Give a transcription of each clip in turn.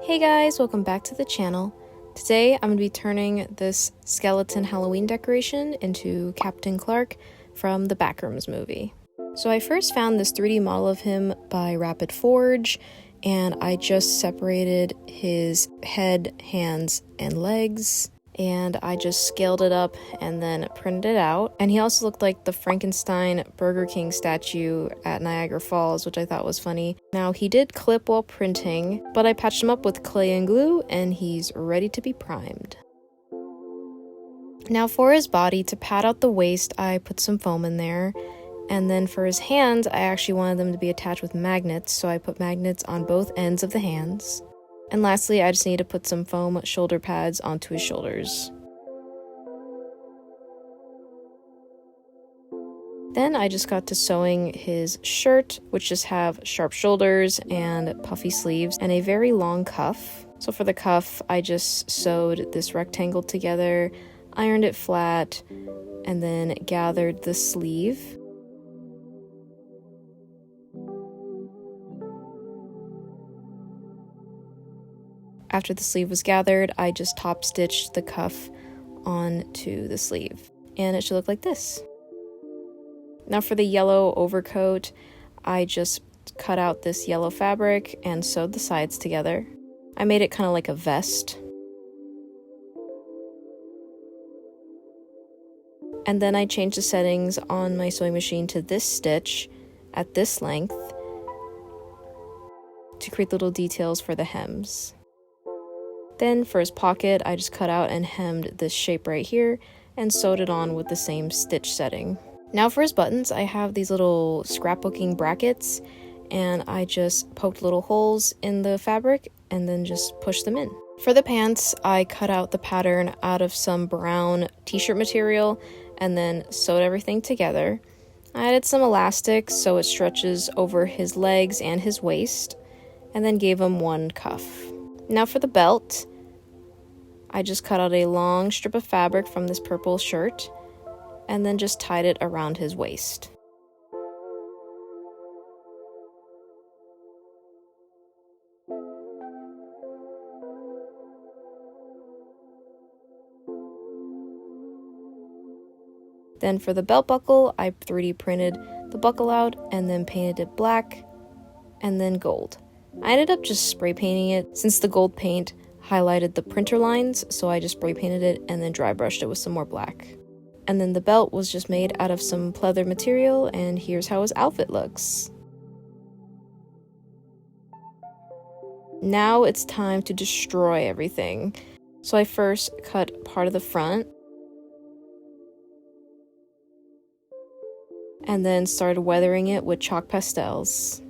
Hey guys, welcome back to the channel. Today I'm going to be turning this skeleton Halloween decoration into Captain Clark from the Backrooms movie. So I first found this 3D model of him by Rapid Forge, and I just separated his head, hands, and legs, and I just scaled it up and then printed it out. And he also looked like the Frankenstein Burger King statue at Niagara Falls, which I thought was funny. Now, he did clip while printing, but I patched him up with clay and glue, and he's ready to be primed. Now for his body, to pad out the waist, I put some foam in there. And then for his hands, I actually wanted them to be attached with magnets, so I put magnets on both ends of the hands. And lastly, I just need to put some foam shoulder pads onto his shoulders. Then I just got to sewing his shirt, which just have sharp shoulders and puffy sleeves and a very long cuff. So for the cuff, I just sewed this rectangle together, ironed it flat, and then gathered the sleeve. After the sleeve was gathered, I just top stitched the cuff onto the sleeve, and it should look like this. Now for the yellow overcoat, I just cut out this yellow fabric and sewed the sides together. I made it kind of like a vest. And then I changed the settings on my sewing machine to this stitch at this length to create little details for the hems. Then for his pocket, I just cut out and hemmed this shape right here and sewed it on with the same stitch setting. Now for his buttons, I have these little scrapbooking brackets, and I just poked little holes in the fabric and then just pushed them in. For the pants, I cut out the pattern out of some brown t-shirt material and then sewed everything together. I added some elastic so it stretches over his legs and his waist, and then gave him one cuff. Now for the belt, I just cut out a long strip of fabric from this purple shirt and then just tied it around his waist. Then for the belt buckle, I 3D printed the buckle out and then painted it black and then gold. I ended up just spray painting it since the gold paint highlighted the printer lines, so I just spray painted it and then dry brushed it with some more black. And then the belt was just made out of some pleather material, and here's how his outfit looks. Now it's time to destroy everything. So I first cut part of the front, and then started weathering it with chalk pastels.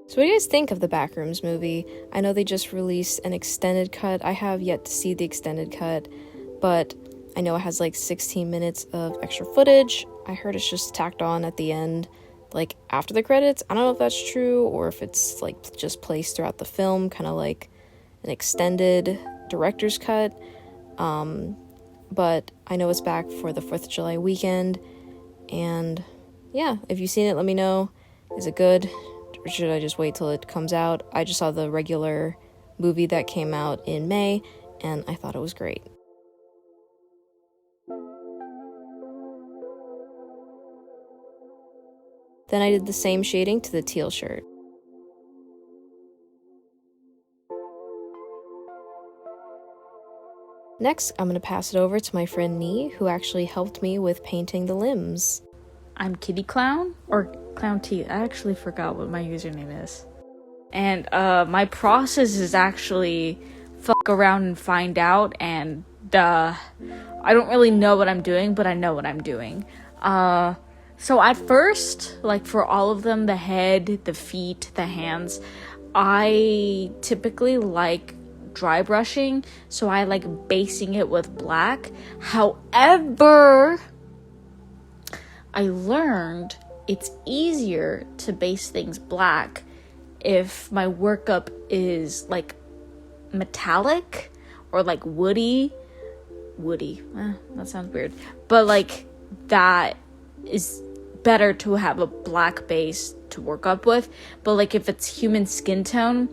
So what do you guys think of the Backrooms movie? I know they just released an extended cut. I have yet to see the extended cut, but I know it has like 16 minutes of extra footage. I heard it's just tacked on at the end, like after the credits. I don't know if that's true or if it's like just placed throughout the film, kind of like an extended director's cut. But I know it's back for the 4th of July weekend. And yeah, if you've seen it, let me know. Is it good? Or should I just wait till it comes out? I just saw the regular movie that came out in May, and I thought it was great. Then I did the same shading to the teal shirt. Next, I'm going to pass it over to my friend Nee, who actually helped me with painting the limbs. I'm Kitty Clown, or Clown T. I actually forgot what my username is. And my process is actually fuck around and find out, and I don't really know what I'm doing, but I know what I'm doing. So at first, like for all of them, the head, the feet, the hands, I typically like dry brushing, so I like basing it with black. However, I learned it's easier to base things black if my workup is like metallic or like woody. That sounds weird, but like that is better to have a black base to work up with. But like if it's human skin tone,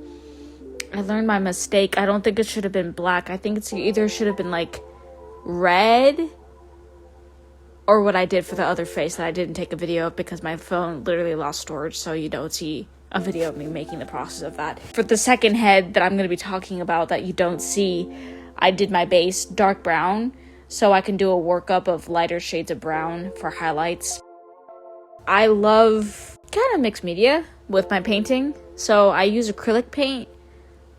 I learned my mistake. I don't think it should have been black. I think it's either should have been like red, or what I did for the other face that I didn't take a video of because my phone literally lost storage, so you don't see a video of me making the process of that. For the second head that I'm going to be talking about that you don't see, I did my base dark brown so I can do a workup of lighter shades of brown for highlights. I love kind of mixed media with my painting, so I use acrylic paint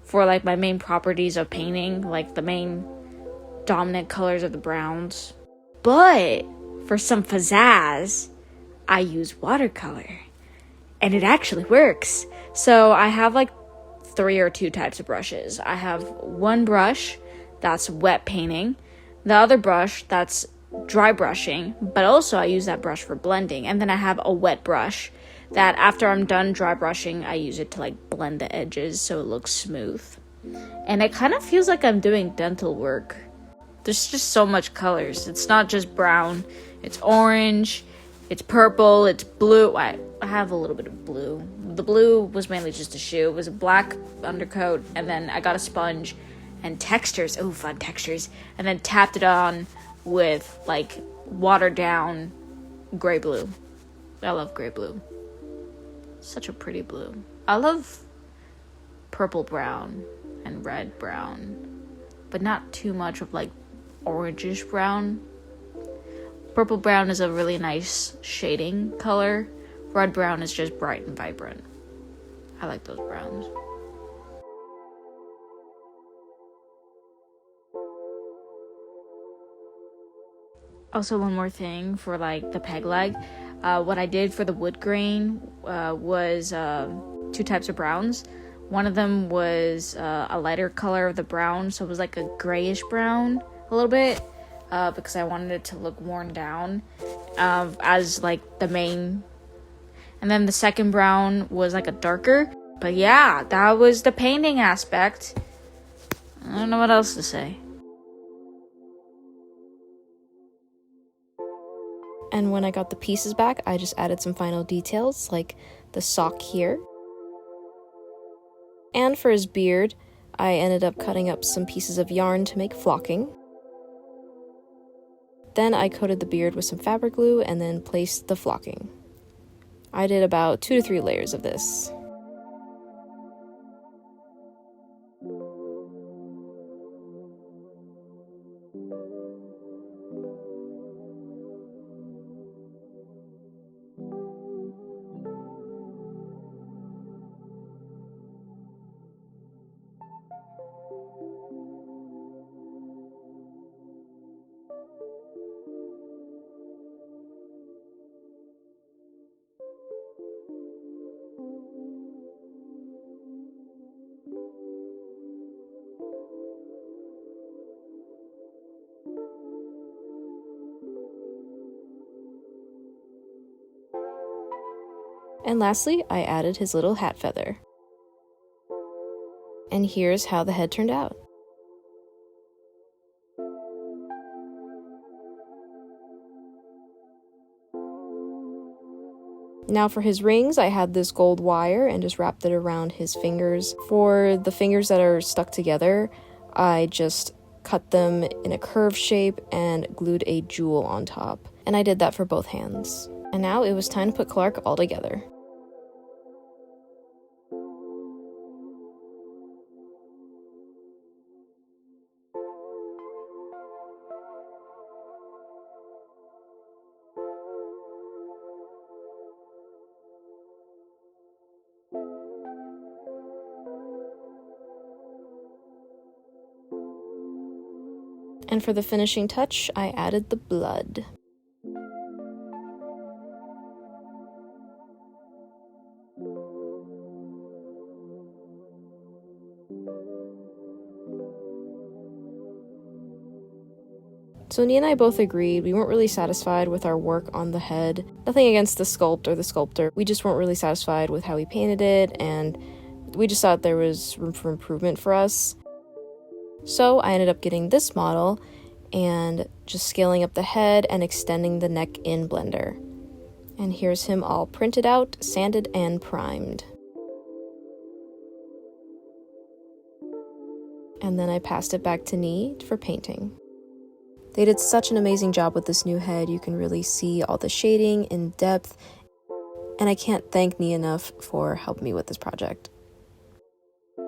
for like my main properties of painting, like the main dominant colors of the browns. But for some pizzazz, I use watercolor, and it actually works. So I have like 3 or 2 types of brushes. I have one brush that's wet painting, the other brush that's dry brushing, but also I use that brush for blending. And then I have a wet brush that after I'm done dry brushing, I use it to like blend the edges so it looks smooth. And it kind of feels like I'm doing dental work. There's just so much colors. It's not just brown. It's orange, it's purple, it's blue. I have a little bit of blue. The blue was mainly just a shoe. It was a black undercoat, and then I got a sponge and textures. Oh, fun textures. And then tapped it on with like watered down gray blue. I love gray blue. Such a pretty blue. I love purple brown and red brown, but not too much of like orangish brown. Purple brown is a really nice shading color. Red brown is just bright and vibrant. I like those browns. Also, one more thing for like the peg leg. What I did for the wood grain was 2 types of browns. One of them was a lighter color of the brown, so it was like a grayish brown a little bit, because I wanted it to look worn down as like the main. And then the second brown was like a darker. But yeah, that was the painting aspect. I don't know what else to say. And when I got the pieces back, I just added some final details, like the sock here. And for his beard, I ended up cutting up some pieces of yarn to make flocking. Then I coated the beard with some fabric glue and then placed the flocking. I did about 2 to 3 layers of this. And lastly, I added his little hat feather. And here's how the head turned out. Now for his rings, I had this gold wire and just wrapped it around his fingers. For the fingers that are stuck together, I just cut them in a curved shape and glued a jewel on top. And I did that for both hands. And now it was time to put Clark all together. And for the finishing touch, I added the blood. So Nia and I both agreed we weren't really satisfied with our work on the head. Nothing against the sculpt or the sculptor. We just weren't really satisfied with how he painted it, and we just thought there was room for improvement for us. So I ended up getting this model and just scaling up the head and extending the neck in Blender. And here's him all printed out, sanded, and primed. and then I passed it back to Nee for painting. They did such an amazing job with this new head. You can really see all the shading in depth, and I can't thank Nee enough for helping me with this project.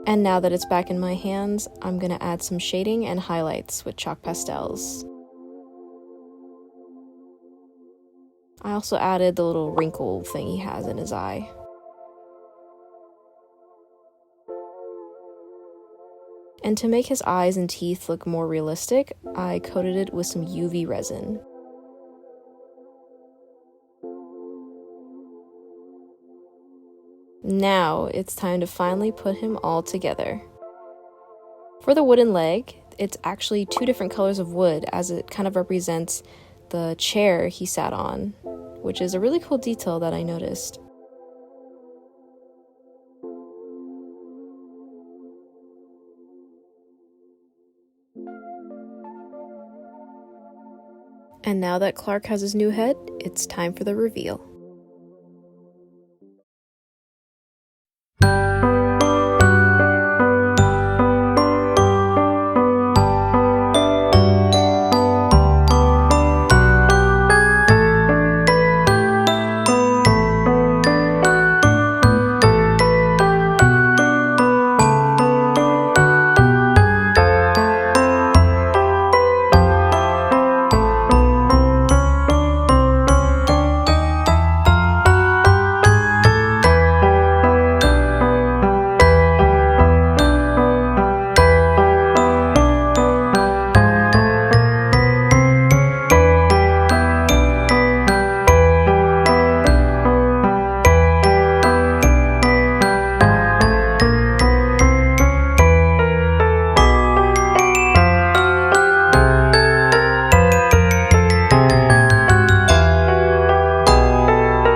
And now that it's back in my hands, I'm gonna add some shading and highlights with chalk pastels. I also added the little wrinkle thing he has in his eye. And to make his eyes and teeth look more realistic, I coated it with some UV resin. Now it's time to finally put him all together. For the wooden leg, it's actually 2 different colors of wood, as it kind of represents the chair he sat on, which is a really cool detail that I noticed. And now that Clark has his new head, it's time for the reveal.